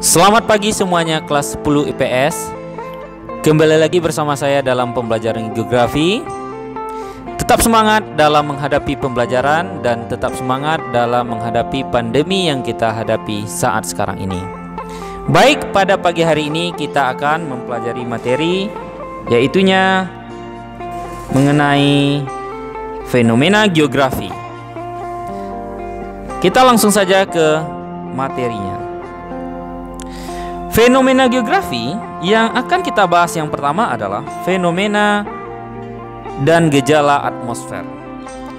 Selamat pagi semuanya kelas 10 IPS. Kembali lagi bersama saya dalam pembelajaran geografi. Tetap semangat dalam menghadapi pembelajaran dan tetap semangat dalam menghadapi pandemi yang kita hadapi saat sekarang ini. Baik, pada pagi hari ini kita akan mempelajari materi yaitunya mengenai fenomena geografi. Kita langsung saja ke materinya. Fenomena geografi yang akan kita bahas yang pertama adalah fenomena dan gejala atmosfer.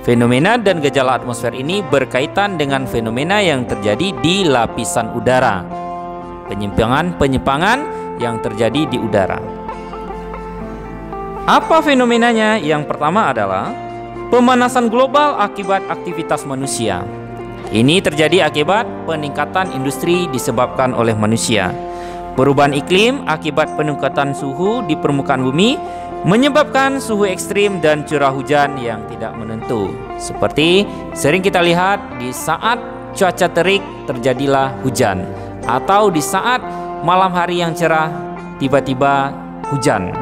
Fenomena dan gejala atmosfer ini berkaitan dengan fenomena yang terjadi di lapisan udara, penyimpangan yang terjadi di udara. Apa fenomenanya? Yang pertama adalah pemanasan global akibat aktivitas manusia. Ini terjadi akibat peningkatan industri disebabkan oleh manusia. Perubahan iklim akibat peningkatan suhu di permukaan bumi menyebabkan suhu ekstrim dan curah hujan yang tidak menentu. Seperti sering kita lihat di saat cuaca terik terjadilah hujan, atau di saat malam hari yang cerah tiba-tiba hujan.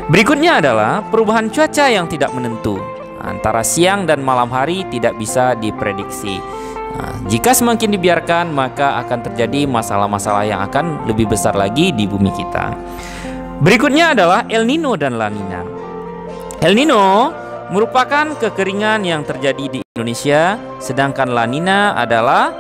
Berikutnya adalah perubahan cuaca yang tidak menentu. Antara siang dan malam hari tidak bisa diprediksi. Jika semakin dibiarkan, maka akan terjadi masalah-masalah yang akan lebih besar lagi di bumi kita. Berikutnya adalah El Nino dan La Nina. El Nino merupakan kekeringan yang terjadi di Indonesia, sedangkan La Nina adalah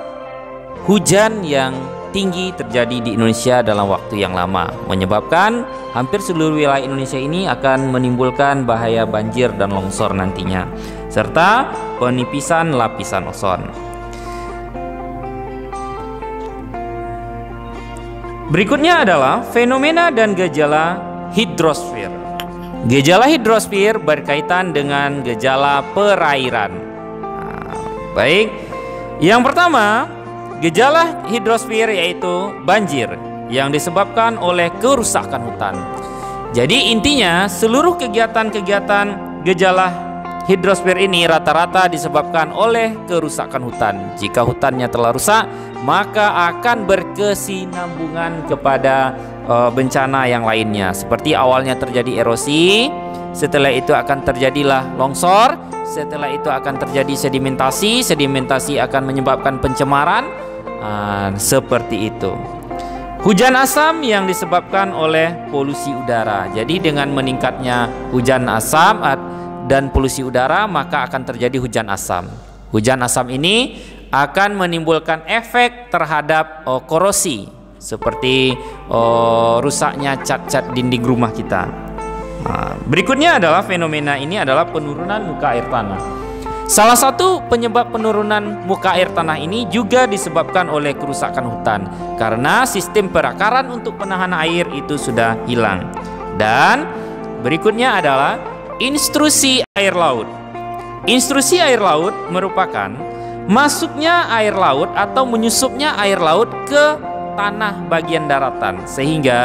hujan yang tinggi terjadi di Indonesia dalam waktu yang lama, menyebabkan hampir seluruh wilayah Indonesia ini akan menimbulkan bahaya banjir dan longsor nantinya, serta penipisan lapisan ozon. Berikutnya adalah fenomena dan gejala hidrosfer. Gejala hidrosfer berkaitan dengan gejala perairan. Baik, yang pertama, gejala hidrosfer yaitu banjir yang disebabkan oleh kerusakan hutan. Jadi intinya seluruh kegiatan-kegiatan gejala hidrosfer ini rata-rata disebabkan oleh kerusakan hutan. Jika hutannya telah rusak, maka akan berkesinambungan kepada bencana yang lainnya. Seperti awalnya terjadi erosi, setelah itu akan terjadilah longsor, setelah itu akan terjadi sedimentasi, sedimentasi akan menyebabkan pencemaran, seperti itu. Hujan asam yang disebabkan oleh polusi udara. Jadi dengan meningkatnya hujan asam dan polusi udara, maka akan terjadi hujan asam. Hujan asam ini akan menimbulkan efek terhadap korosi, seperti rusaknya cat-cat dinding rumah kita. Berikutnya adalah fenomena ini adalah penurunan muka air tanah. Salah satu penyebab penurunan muka air tanah ini juga disebabkan oleh kerusakan hutan, karena sistem perakaran untuk penahan air itu sudah hilang. Dan berikutnya adalah intrusi air laut. Intrusi air laut merupakan masuknya air laut atau menyusupnya air laut ke tanah bagian daratan, sehingga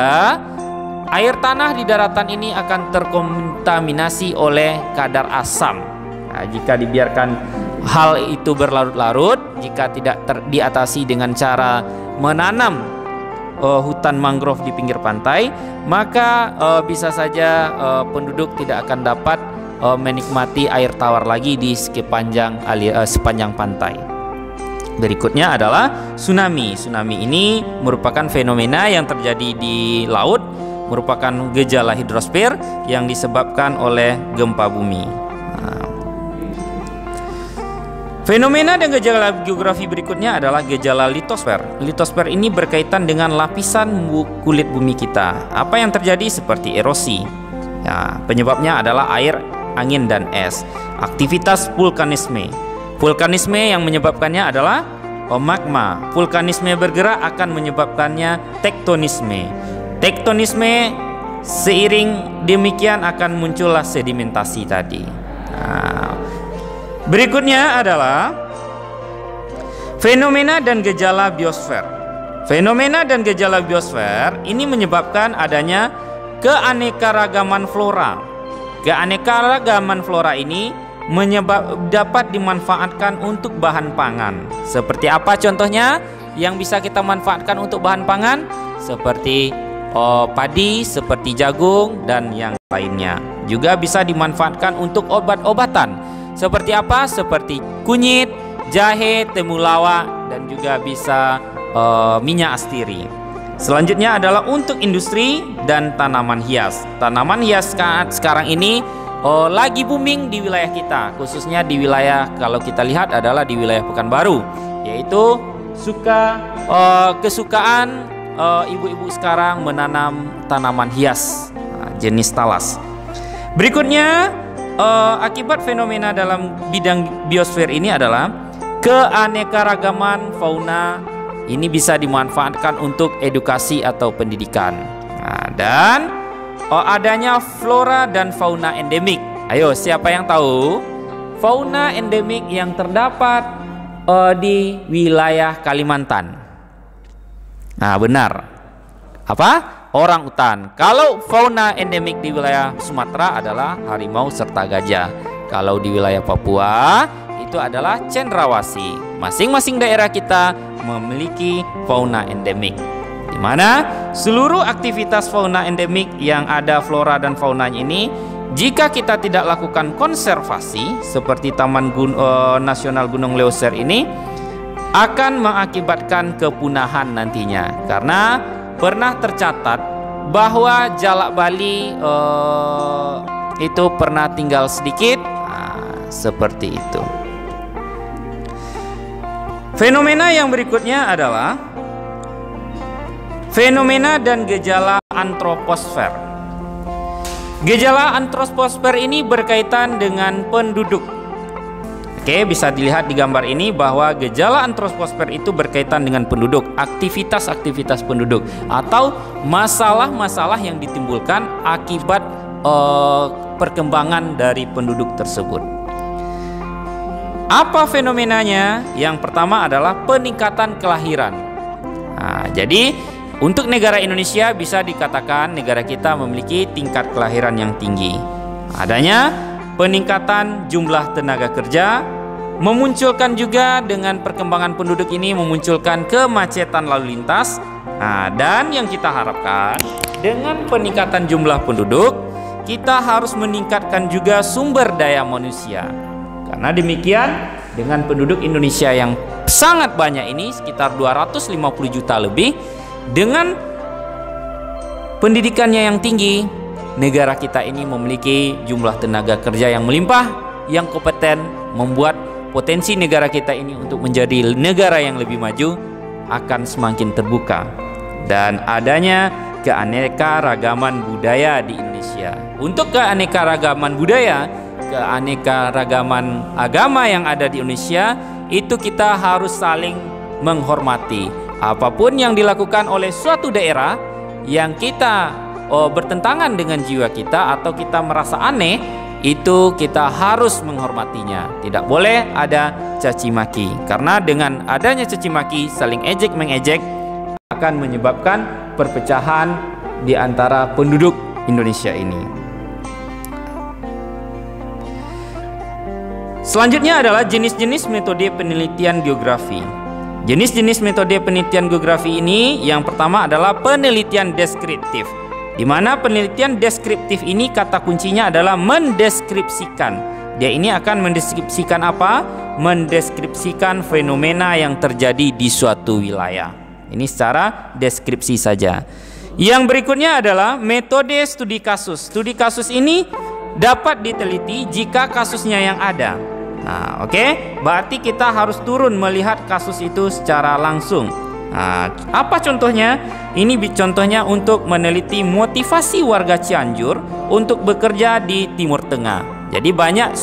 air tanah di daratan ini akan terkontaminasi oleh kadar asam. Jika dibiarkan hal itu berlarut-larut, jika tidak diatasi dengan cara menanam hutan mangrove di pinggir pantai, maka bisa saja penduduk tidak akan dapat menikmati air tawar lagi di sepanjang pantai. Berikutnya adalah tsunami. Tsunami ini merupakan fenomena yang terjadi di laut, merupakan gejala hidrosfer yang disebabkan oleh gempa bumi. Fenomena dan gejala geografi berikutnya adalah gejala litosfer. Litosfer ini berkaitan dengan lapisan kulit bumi kita. Apa yang terjadi? Seperti erosi. Penyebabnya adalah air, angin, dan es. Aktivitas vulkanisme. Vulkanisme yang menyebabkannya adalah magma. Vulkanisme bergerak akan menyebabkannya tektonisme. Tektonisme seiring demikian akan muncullah sedimentasi tadi. Berikutnya adalah fenomena dan gejala biosfer. Fenomena dan gejala biosfer ini menyebabkan adanya keanekaragaman flora. Keanekaragaman flora ini dapat dimanfaatkan untuk bahan pangan. Seperti apa contohnya? yang bisa kita manfaatkan untuk bahan pangan? Seperti padi, seperti jagung, dan yang lainnya. Juga bisa dimanfaatkan untuk obat-obatan. Seperti apa? Seperti kunyit, jahe, temulawak, dan juga bisa minyak astiri. Selanjutnya adalah untuk industri dan tanaman hias. Tanaman hias sekarang ini lagi booming di wilayah kita, khususnya di wilayah, kalau kita lihat adalah di wilayah Pekanbaru, yaitu kesukaan ibu-ibu sekarang menanam tanaman hias jenis talas. Berikutnya, akibat fenomena dalam bidang biosfer ini adalah keanekaragaman fauna. Ini bisa dimanfaatkan untuk edukasi atau pendidikan. Dan adanya flora dan fauna endemik. Ayo, siapa yang tahu fauna endemik yang terdapat di wilayah Kalimantan? Nah, benar. Apa? Orang utan. Kalau fauna endemik di wilayah Sumatera adalah harimau serta gajah. Kalau di wilayah Papua itu adalah cendrawasih. Masing-masing daerah kita memiliki fauna endemik, di mana seluruh aktivitas fauna endemik yang ada flora dan faunanya ini, jika kita tidak lakukan konservasi seperti Taman Nasional Gunung Leuser ini, akan mengakibatkan kepunahan nantinya. Karena pernah tercatat bahwa jalak Bali itu pernah tinggal sedikit. Seperti itu. Fenomena yang berikutnya adalah fenomena dan gejala antroposfer. Gejala antroposfer ini berkaitan dengan penduduk. Oke, bisa dilihat di gambar ini bahwa gejala antroposfer itu berkaitan dengan penduduk, aktivitas-aktivitas penduduk, atau masalah-masalah yang ditimbulkan akibat perkembangan dari penduduk tersebut. Apa fenomenanya? Yang pertama adalah peningkatan kelahiran. Jadi untuk negara Indonesia bisa dikatakan negara kita memiliki tingkat kelahiran yang tinggi. Adanya peningkatan jumlah tenaga kerja, memunculkan juga dengan perkembangan penduduk ini memunculkan kemacetan lalu lintas. Dan yang kita harapkan dengan peningkatan jumlah penduduk, kita harus meningkatkan juga sumber daya manusia. Karena demikian, dengan penduduk Indonesia yang sangat banyak ini, sekitar 250 juta lebih, dengan pendidikannya yang tinggi, negara kita ini memiliki jumlah tenaga kerja yang melimpah, yang kompeten, membuat potensi negara kita ini untuk menjadi negara yang lebih maju akan semakin terbuka. Dan adanya keanekaragaman budaya di Indonesia. Untuk keanekaragaman budaya, keanekaragaman agama yang ada di Indonesia, itu kita harus saling menghormati. Apapun yang dilakukan oleh suatu daerah yang kita bertentangan dengan jiwa kita atau kita merasa aneh, itu kita harus menghormatinya. Tidak boleh ada caci maki, karena dengan adanya caci maki, saling ejek mengejek, akan menyebabkan perpecahan di antara penduduk Indonesia ini. Selanjutnya adalah jenis-jenis metode penelitian geografi. Jenis-jenis metode penelitian geografi ini, yang pertama adalah penelitian deskriptif, di mana penelitian deskriptif ini kata kuncinya adalah mendeskripsikan. Dia ini akan mendeskripsikan apa? Mendeskripsikan fenomena yang terjadi di suatu wilayah. Ini secara deskripsi saja. Yang berikutnya adalah metode studi kasus. Studi kasus ini dapat diteliti jika kasusnya yang ada. Berarti kita harus turun melihat kasus itu secara langsung. Apa contohnya? Ini contohnya untuk meneliti motivasi warga Cianjur untuk bekerja di Timur Tengah. Jadi banyak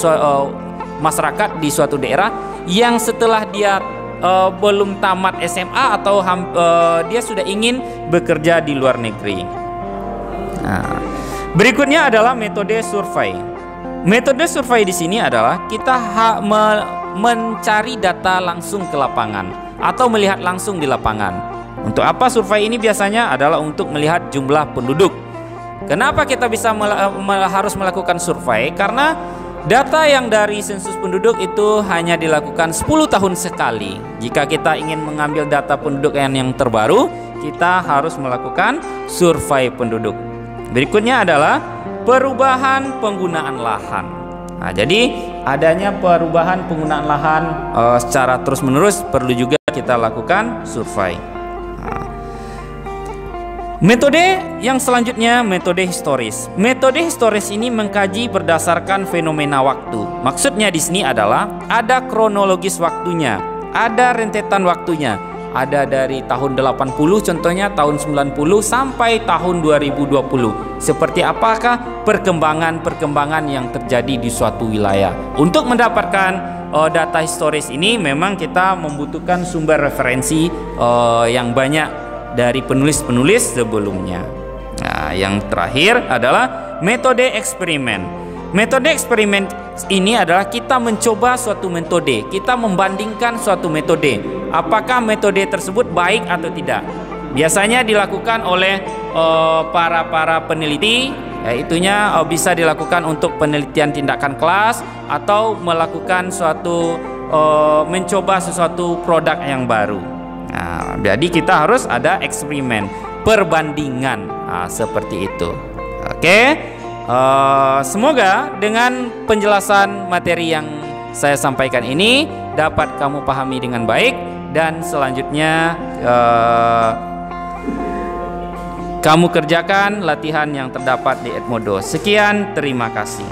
masyarakat di suatu daerah yang setelah dia belum tamat SMA atau dia sudah ingin bekerja di luar negeri. Berikutnya adalah metode survei. Metode survei di sini adalah kita mencari data langsung ke lapangan atau melihat langsung di lapangan. Untuk apa survei ini biasanya adalah untuk melihat jumlah penduduk. Kenapa kita bisa harus melakukan survei? Karena Data yang dari sensus penduduk itu hanya dilakukan 10 tahun sekali. Jika kita ingin mengambil data penduduk yang terbaru, kita harus melakukan survei penduduk. Berikutnya adalah perubahan penggunaan lahan. Nah, jadi adanya perubahan penggunaan lahan secara terus-menerus perlu juga kita lakukan survei. Metode yang selanjutnya, metode historis. Metode historis ini mengkaji berdasarkan fenomena waktu. Maksudnya di sini adalah ada kronologis waktunya, ada rentetan waktunya. Ada dari tahun 80 contohnya, tahun 90 sampai tahun 2020. Seperti apakah perkembangan-perkembangan yang terjadi di suatu wilayah. Untuk mendapatkan data historis ini memang kita membutuhkan sumber referensi yang banyak dari penulis-penulis sebelumnya. Nah, yang terakhir adalah metode eksperimen. Metode eksperimen ini adalah kita mencoba suatu metode, kita membandingkan suatu metode, apakah metode tersebut baik atau tidak. Biasanya dilakukan oleh para peneliti, itunya bisa dilakukan untuk penelitian tindakan kelas atau melakukan suatu mencoba sesuatu produk yang baru. Nah, jadi kita harus ada eksperimen, perbandingan, seperti itu. Oke, semoga dengan penjelasan materi yang saya sampaikan ini dapat kamu pahami dengan baik, dan selanjutnya kamu kerjakan latihan yang terdapat di Edmodo. Sekian, terima kasih.